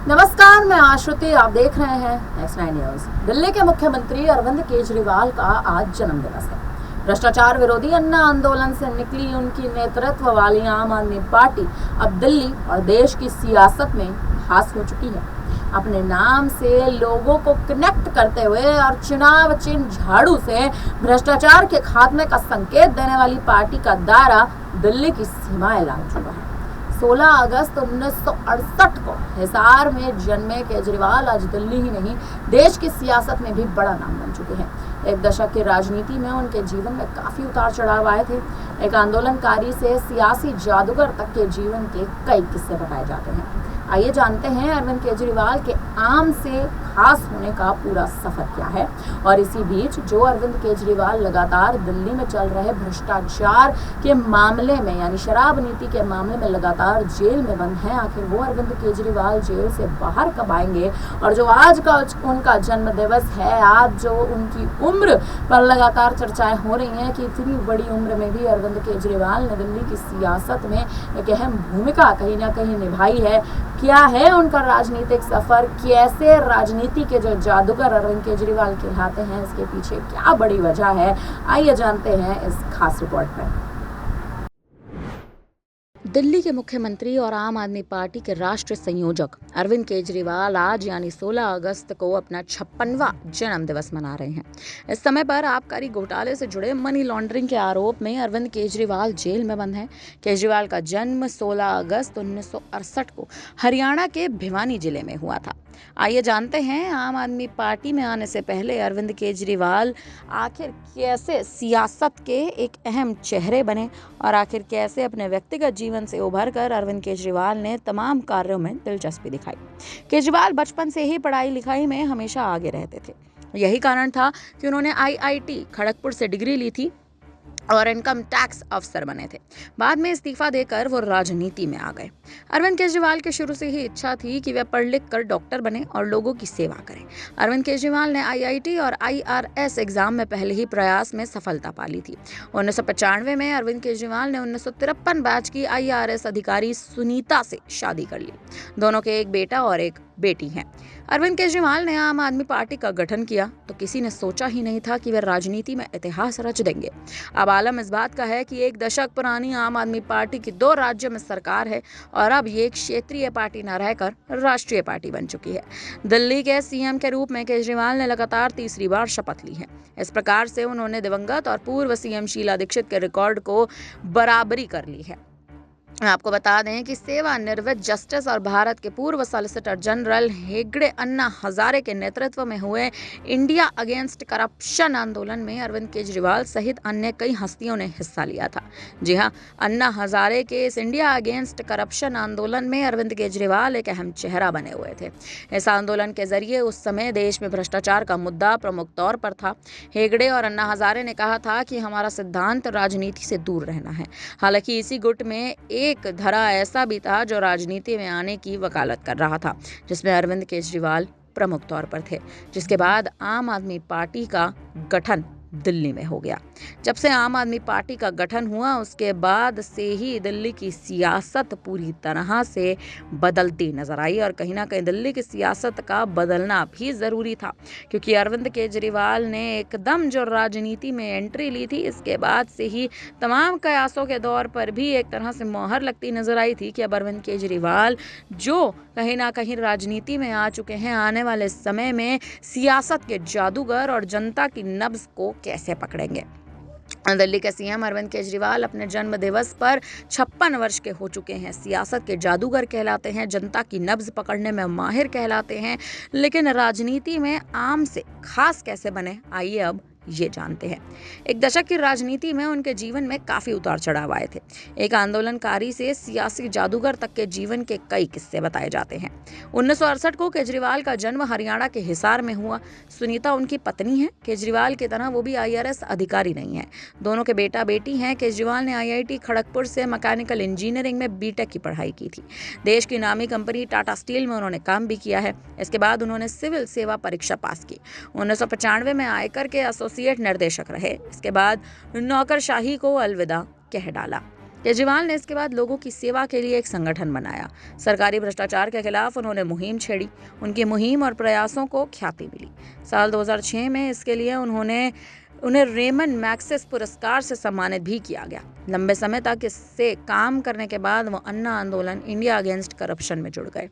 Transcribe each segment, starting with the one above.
नमस्कार, मैं आश्रुति। आप देख रहे हैं X9 न्यूज। दिल्ली के मुख्यमंत्री अरविंद केजरीवाल का आज जन्मदिवस है। भ्रष्टाचार विरोधी अन्ना आंदोलन से निकली उनकी नेतृत्व वाली आम आदमी पार्टी अब दिल्ली और देश की सियासत में खास हो चुकी है। अपने नाम से लोगों को कनेक्ट करते हुए और चुनाव चिन्ह झाड़ू से भ्रष्टाचार के खात्मे का संकेत देने वाली पार्टी का दायरा दिल्ली की सीमाएं लांघ चुका है। 16 अगस्त 1968 को हिसार में जन्मे केजरीवाल आज दिल्ली ही नहीं देश की सियासत में भी बड़ा नाम बन चुके हैं। एक दशक की राजनीति में उनके जीवन में काफी उतार चढ़ाव आए थे। एक आंदोलनकारी से सियासी जादूगर तक के जीवन के कई किस्से बताए जाते हैं। आइए जानते हैं अरविंद केजरीवाल के आम से खास होने का पूरा सफर क्या है। और इसी बीच जो अरविंद केजरीवाल लगातार दिल्ली में चल रहे भ्रष्टाचार के मामले में यानी शराब नीति के मामले में लगातार जेल में बंद हैं, आखिर वो अरविंद केजरीवाल जेल से बाहर कब आएंगे। और जो आज का उनका जन्म दिवस है, आज जो उनकी उम्र पर लगातार चर्चाएं हो रही हैं कि इतनी बड़ी उम्र में भी अरविंद केजरीवाल ने दिल्ली की सियासत में एक अहम भूमिका कहीं ना कहीं निभाई है। क्या है उनका राजनीतिक सफर, कैसे राजनीति के जो जादूगर अरविंद केजरीवाल कहलाते हैं, इसके पीछे क्या बड़ी वजह है, आइए जानते हैं इस खास रिपोर्ट में। दिल्ली के मुख्यमंत्री और आम आदमी पार्टी के राष्ट्रीय संयोजक अरविंद केजरीवाल आज यानी 16 अगस्त को अपना 56वां जन्म दिवस मना रहे हैं। इस समय पर आबकारी घोटाले से जुड़े मनी लॉन्ड्रिंग के आरोप में अरविंद केजरीवाल जेल में बंद हैं। केजरीवाल का जन्म 16 अगस्त 1968 को हरियाणा के भिवानी जिले में हुआ था। आइए जानते हैं आम आदमी पार्टी में आने से पहले अरविंद केजरीवाल आखिर कैसे सियासत के एक अहम चेहरे बने और आखिर कैसे अपने व्यक्तिगत जीवन से उभर कर अरविंद केजरीवाल ने तमाम कार्यों में दिलचस्पी दिखाई। केजरीवाल बचपन से ही पढ़ाई लिखाई में हमेशा आगे रहते थे। यही कारण था कि उन्होंने IIT खड़गपुर से डिग्री ली थी और इनकम टैक्स अफसर बने थे। बाद में इस्तीफा देकर वो राजनीति में आ गए। अरविंद केजरीवाल की शुरू से ही इच्छा थी कि वे पढ़ लिख कर डॉक्टर बने और लोगों की सेवा करें। अरविंद केजरीवाल ने IIT और IRS एग्जाम में पहले ही प्रयास में सफलता पा ली थी। 1995 में अरविंद केजरीवाल ने 1953 बैच की IRS अधिकारी सुनीता से शादी कर ली। दोनों के एक बेटा और एक बेटी हैं। अरविंद केजरीवाल ने आम आदमी पार्टी का गठन किया तो किसी ने सोचा ही नहीं था कि वे राजनीति में इतिहास रच देंगे। अब आलम इस बात का है कि एक दशक पुरानी आम आदमी पार्टी की 2 राज्यों में सरकार है और अब ये एक क्षेत्रीय पार्टी न रहकर राष्ट्रीय पार्टी बन चुकी है। दिल्ली के CM के रूप में केजरीवाल ने लगातार तीसरी बार शपथ ली है। इस प्रकार से उन्होंने दिवंगत और पूर्व CM शीला दीक्षित के रिकॉर्ड को बराबरी कर ली है। आपको बता दें कि सेवानिवृत्त जस्टिस और भारत के पूर्व सॉलिसिटर जनरल हेगड़े अन्ना हजारे के नेतृत्व में हुए इंडिया अगेंस्ट करप्शन आंदोलन में अरविंद केजरीवाल सहित अन्य कई हस्तियों ने हिस्सा लिया था। जी हां, अन्ना हजारे के इस इंडिया अगेंस्ट करप्शन आंदोलन में अरविंद केजरीवाल एक अहम चेहरा बने हुए थे। इस आंदोलन के जरिए उस समय देश में भ्रष्टाचार का मुद्दा प्रमुख तौर पर था। हेगड़े और अन्ना हजारे ने कहा था कि हमारा सिद्धांत राजनीति से दूर रहना है। हालांकि इसी गुट में एक धड़ा ऐसा भी था जो राजनीति में आने की वकालत कर रहा था, जिसमें अरविंद केजरीवाल प्रमुख तौर पर थे। जिसके बाद आम आदमी पार्टी का गठन दिल्ली में हो गया। जब से आम आदमी पार्टी का गठन हुआ उसके बाद से ही दिल्ली की सियासत पूरी तरह से बदलती नजर आई और कहीं ना कहीं दिल्ली की सियासत का बदलना भी ज़रूरी था, क्योंकि अरविंद केजरीवाल ने एकदम जो राजनीति में एंट्री ली थी, इसके बाद से ही तमाम कयासों के दौर पर भी एक तरह से मोहर लगती नजर आई थी कि अब अरविंद केजरीवाल जो कहीं ना कहीं राजनीति में आ चुके हैं, आने वाले समय में सियासत के जादूगर और जनता की नब्ज को कैसे पकड़ेंगे। दिल्ली के CM अरविंद केजरीवाल अपने जन्म दिवस पर 56 वर्ष के हो चुके हैं। सियासत के जादूगर कहलाते हैं, जनता की नब्ज पकड़ने में माहिर कहलाते हैं, लेकिन राजनीति में आम से खास कैसे बने, आइए अब ये जानते हैं। एक दशक की राजनीति में उनके जीवन में काफी उतार चढ़ाव आए थे। एक आंदोलनकारी से सियासी जादूगर तक के जीवन के कई किस्से बताए जाते हैं। 1968 को केजरीवाल का जन्म हरियाणा के हिसार में हुआ। सुनीता उनकी पत्नी है। केजरीवाल की तरह वो भी IRS अधिकारी नहीं है। दोनों के बेटा बेटी हैं। केजरीवाल ने IIT खड़गपुर से मैकेनिकल इंजीनियरिंग में BTech की पढ़ाई की थी। देश की नामी कंपनी टाटा स्टील में उन्होंने काम भी किया है। इसके बाद उन्होंने सिविल सेवा परीक्षा पास की। 1995 में आयकर के एसोसिएट निर्देशक रहे। इसके बाद नौकरशाही को अलविदा कह डाला। केजरीवाल ने इसके बाद लोगों की सेवा के लिए एक संगठन बनाया। सरकारी भ्रष्टाचार के खिलाफ उन्होंने मुहिम छेड़ी। उनकी मुहिम और प्रयासों को ख्याति मिली। साल 2006 में इसके लिए उन्हें रेमन मैग्सेसे पुरस्कार से सम्मानित भी किया गया। लंबे समय तक इससे काम करने के बाद वो अन्ना आंदोलन इंडिया अगेंस्ट करप्शन में जुड़ गए।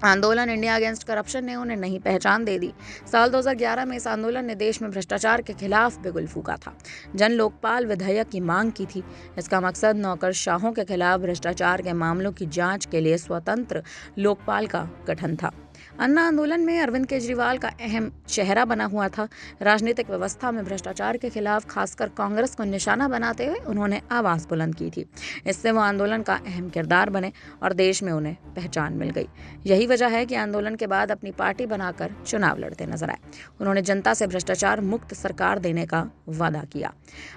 आंदोलन इंडिया अगेंस्ट करप्शन ने उन्हें नई पहचान दे दी। साल 2011 में इस आंदोलन ने देश में भ्रष्टाचार के खिलाफ बिगुल फूंका था। जन लोकपाल विधेयक की मांग की थी। इसका मकसद नौकरशाहों के खिलाफ भ्रष्टाचार के मामलों की जांच के लिए स्वतंत्र लोकपाल का गठन था। अन्ना आंदोलन में अरविंद केजरीवाल का अहम चेहरा बना हुआ था। राजनीतिक व्यवस्था में भ्रष्टाचार के खिलाफ खासकर कांग्रेस को निशाना बनाते हुए उन्होंने आवाज बुलंद की थी। इससे वो आंदोलन का अहम किरदार बने और देश में उन्हें पहचान मिल गई। यही वजह है कि आंदोलन के बाद अपनी पार्टी बनाकर चुनाव लड़ते नजर आए। उन्होंने जनता से भ्रष्टाचार मुक्त सरकार देने का वादा किया।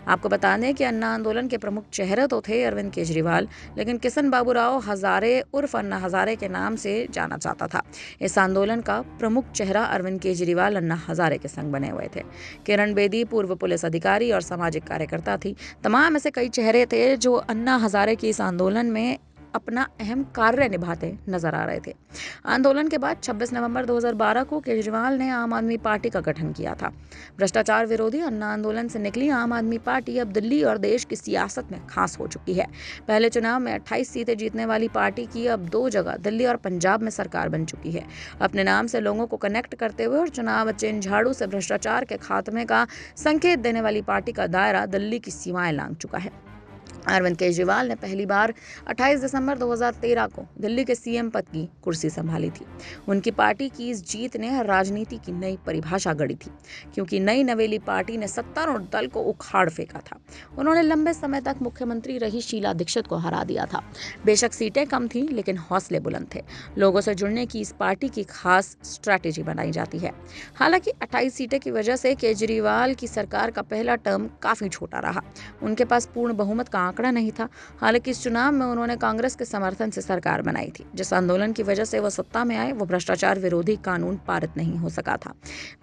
आपको बता दें कि अन्ना आंदोलन के प्रमुख चेहरे तो थे अरविंद केजरीवाल, लेकिन किशन बाबूराव हजारे उर्फ अन्ना हजारे के नाम से जाना जाता था। इस आंदोलन का प्रमुख चेहरा अरविंद केजरीवाल अन्ना हजारे के संग बने हुए थे। किरण बेदी पूर्व पुलिस अधिकारी और सामाजिक कार्यकर्ता थी। तमाम ऐसे कई चेहरे थे जो अन्ना हजारे के इस आंदोलन में अपना अहम कार्य निभाते नजर आ रहे थे। आंदोलन के बाद 26 नवंबर 2012 को केजरीवाल ने आम आदमी पार्टी का गठन किया था। भ्रष्टाचार विरोधी अन्ना आंदोलन से निकली आम आदमी पार्टी अब दिल्ली और देश की सियासत में खास हो चुकी है। पहले चुनाव में 28 सीटें जीतने वाली पार्टी की अब 2 जगह दिल्ली और पंजाब में सरकार बन चुकी है। अपने नाम से लोगों को कनेक्ट करते हुए और चुनाव चिन्ह झाड़ू से भ्रष्टाचार के खात्मे का संकेत देने वाली पार्टी का दायरा दिल्ली की सीमाएं लांघ चुका है। अरविंद केजरीवाल ने पहली बार 28 दिसंबर 2013 को दिल्ली के सीएम पद की कुर्सी संभाली थी। उनकी पार्टी की इस जीत ने राजनीति की नई परिभाषा गढ़ी थी, क्योंकि नई नवेली पार्टी ने सत्तारूढ़ दल को उखाड़ फेंका था। उन्होंने लंबे समय तक मुख्यमंत्री रही शीला दीक्षित को हरा दिया था। बेशक सीटें कम थीं, लेकिन हौसले बुलंद थे। लोगों से जुड़ने की इस पार्टी की खास स्ट्रैटेजी बनाई जाती है। हालांकि 28 सीटें की वजह से केजरीवाल की सरकार का पहला टर्म काफी छोटा रहा। उनके पास पूर्ण बहुमत का आंकड़ा नहीं था। हालांकि इस चुनाव में उन्होंने कांग्रेस के समर्थन से सरकार बनाई थी। जिस आंदोलन की वजह से वो सत्ता में आए, वो भ्रष्टाचार विरोधी कानून पारित नहीं हो सका था।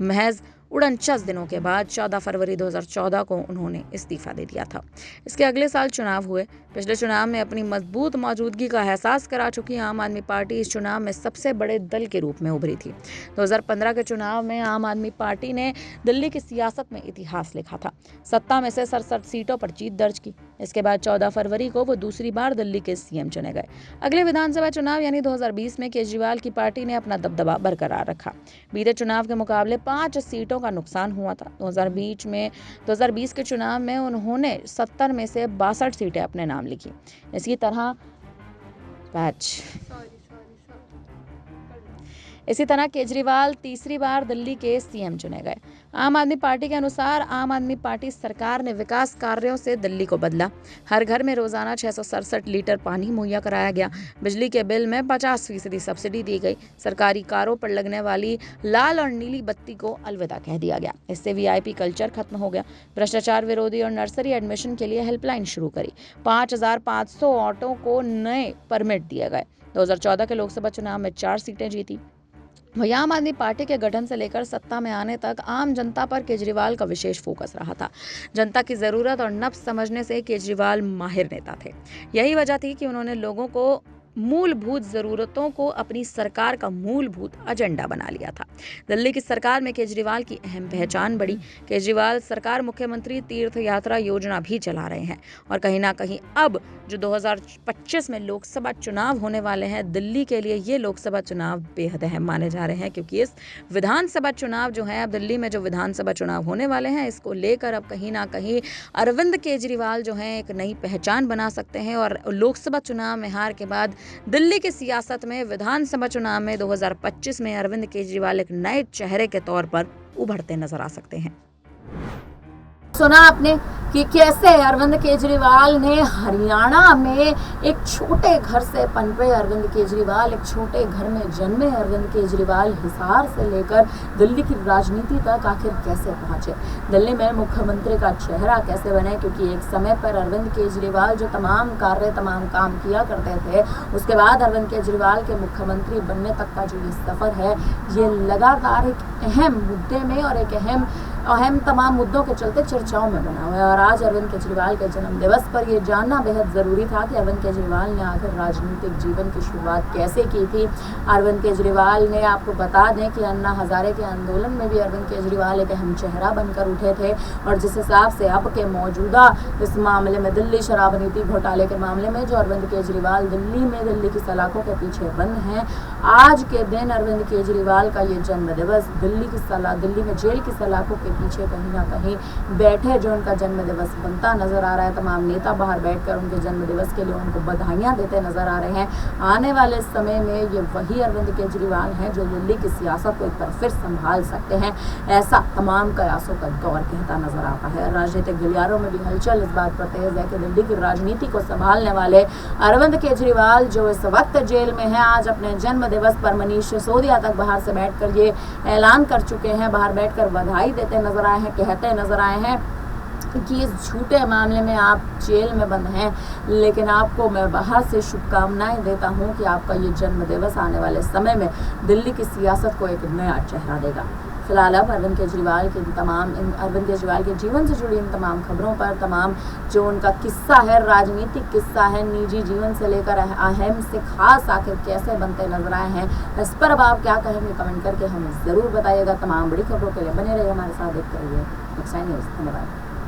महज 49 दिनों के बाद 14 फरवरी 2014 को उन्होंने इस्तीफा दे दिया था। इसके अगले साल चुनाव हुए। पिछले चुनाव में अपनी मजबूत मौजूदगी का एहसास करा चुकी आम आदमी पार्टी इस चुनाव में सबसे बड़े दल के रूप में उभरी थी। 2015 के चुनाव में आम आदमी पार्टी ने दिल्ली की सियासत में इतिहास लिखा था। सत्ता में से 67 सीटों पर जीत दर्ज की। इसके बाद 14 फरवरी को वो दूसरी बार दिल्ली के सीएम चुने गए। अगले विधानसभा चुनाव यानी 2020 में केजरीवाल की पार्टी ने अपना दबदबा बरकरार रखा। बीते चुनाव के मुकाबले 5 सीटों का नुकसान हुआ था। 2020 के चुनाव में उन्होंने 70 में से 62 सीटें अपने नाम लिखी। इसी तरह केजरीवाल तीसरी बार दिल्ली के सीएम चुने गए। आम आदमी पार्टी के अनुसार आम आदमी पार्टी सरकार ने विकास कार्यों से दिल्ली को बदला। हर घर में रोजाना 667 लीटर पानी मुहैया कराया गया। बिजली के बिल में 50% सब्सिडी दी गई। सरकारी कारों पर लगने वाली लाल और नीली बत्ती को अलविदा कह दिया गया। इससे वीआईपी कल्चर खत्म हो गया। भ्रष्टाचार विरोधी और नर्सरी एडमिशन के लिए हेल्पलाइन शुरू करी। 5500 ऑटो को नए परमिट दिए गए। 2014 के लोकसभा चुनाव में 4 सीटें जीती। वहीं आम आदमी पार्टी के गठन से लेकर सत्ता में आने तक आम जनता पर केजरीवाल का विशेष फोकस रहा था। जनता की जरूरत और नब्ज समझने से केजरीवाल माहिर नेता थे। यही वजह थी कि उन्होंने लोगों को मूलभूत जरूरतों को अपनी सरकार का मूलभूत एजेंडा बना लिया था। दिल्ली की सरकार में केजरीवाल की अहम पहचान बढ़ी। केजरीवाल सरकार मुख्यमंत्री तीर्थ यात्रा योजना भी चला रहे हैं और कहीं ना कहीं अब जो 2025 में लोकसभा चुनाव होने वाले हैं, दिल्ली के लिए ये लोकसभा चुनाव बेहद अहम माने जा रहे हैं, क्योंकि इस विधानसभा चुनाव जो है, अब दिल्ली में जो विधानसभा चुनाव होने वाले हैं, इसको लेकर अब कहीं ना कहीं अरविंद केजरीवाल जो है एक नई पहचान बना सकते हैं और लोकसभा चुनाव में हार के बाद दिल्ली की सियासत में विधानसभा चुनाव में 2025 में अरविंद केजरीवाल एक नए चेहरे के तौर पर उभरते नजर आ सकते हैं। सुना आपने कि कैसे अरविंद केजरीवाल ने हरियाणा में एक छोटे घर से पनपे अरविंद केजरीवाल, एक छोटे घर में जन्मे अरविंद केजरीवाल हिसार से लेकर दिल्ली की राजनीति तक आखिर कैसे पहुंचे, दिल्ली में मुख्यमंत्री का चेहरा कैसे बने। क्योंकि एक समय पर अरविंद केजरीवाल जो तमाम काम किया करते थे, उसके बाद अरविंद केजरीवाल के मुख्यमंत्री बनने तक का जो ये सफ़र है, ये लगातार एक अहम मुद्दे में और एक अहम अहम तमाम मुद्दों के चलते चर्चाओं में बना हुआ है। और आज अरविंद केजरीवाल के जन्म दिवस पर ये जानना बेहद ज़रूरी था कि अरविंद केजरीवाल ने आखिर राजनीतिक जीवन की शुरुआत कैसे की थी। अरविंद केजरीवाल ने, आपको बता दें कि अन्ना हज़ारे के आंदोलन में भी अरविंद केजरीवाल एक अहम चेहरा बनकर उठे थे। और जिस हिसाब से अब के मौजूदा इस मामले में, दिल्ली शराब नीति घोटाले के मामले में जो अरविंद केजरीवाल दिल्ली में दिल्ली की सलाखों के पीछे बंद हैं, आज के दिन अरविंद केजरीवाल का ये जन्म दिवस दिल्ली में जेल की सलाखों के पीछे कहीं ना कहीं बैठे जो उनका जन्म दिवस बनता नजर आ रहा है। तमाम नेता बाहर बैठकर उनके जन्म दिवस के लिए उनको बधाइयाँ देते नजर आ रहे हैं। आने वाले समय में ये वही अरविंद केजरीवाल हैं जो दिल्ली की सियासत को एक बार फिर संभाल सकते हैं, ऐसा तमाम कयासों का दौर कहता नजर आता है। राजनीतिक गलियारों में भी हलचल इस बात पर तेज है कि दिल्ली की राजनीति को संभालने वाले अरविंद केजरीवाल जो इस वक्त जेल में हैं, आज अपने जन्म दिवस पर मनीष सिसोदिया तक बाहर से बैठकर ये ऐलान कर चुके हैं, बाहर बैठकर बधाई देते नजर आए हैं, कहते नजर आए हैं कि इस झूठे मामले में आप जेल में बंद हैं, लेकिन आपको मैं बाहर से शुभकामनाएं देता हूं कि आपका ये जन्म दिवस आने वाले समय में दिल्ली की सियासत को एक नया चेहरा देगा। फिलहाल अब अरविंद केजरीवाल के जीवन से जुड़ी इन तमाम खबरों पर, तमाम जो उनका किस्सा है, राजनीतिक किस्सा है, निजी जीवन से लेकर अहम से खास आखिर कैसे बनते नजर आए हैं, इस पर अब आप क्या कहेंगे कमेंट करके हमें ज़रूर बताइएगा। तमाम बड़ी खबरों के लिए बने रहिए हमारे साथ, देखते रहिए नेक्स्ट टाइम न्यूज़। धन्यवाद।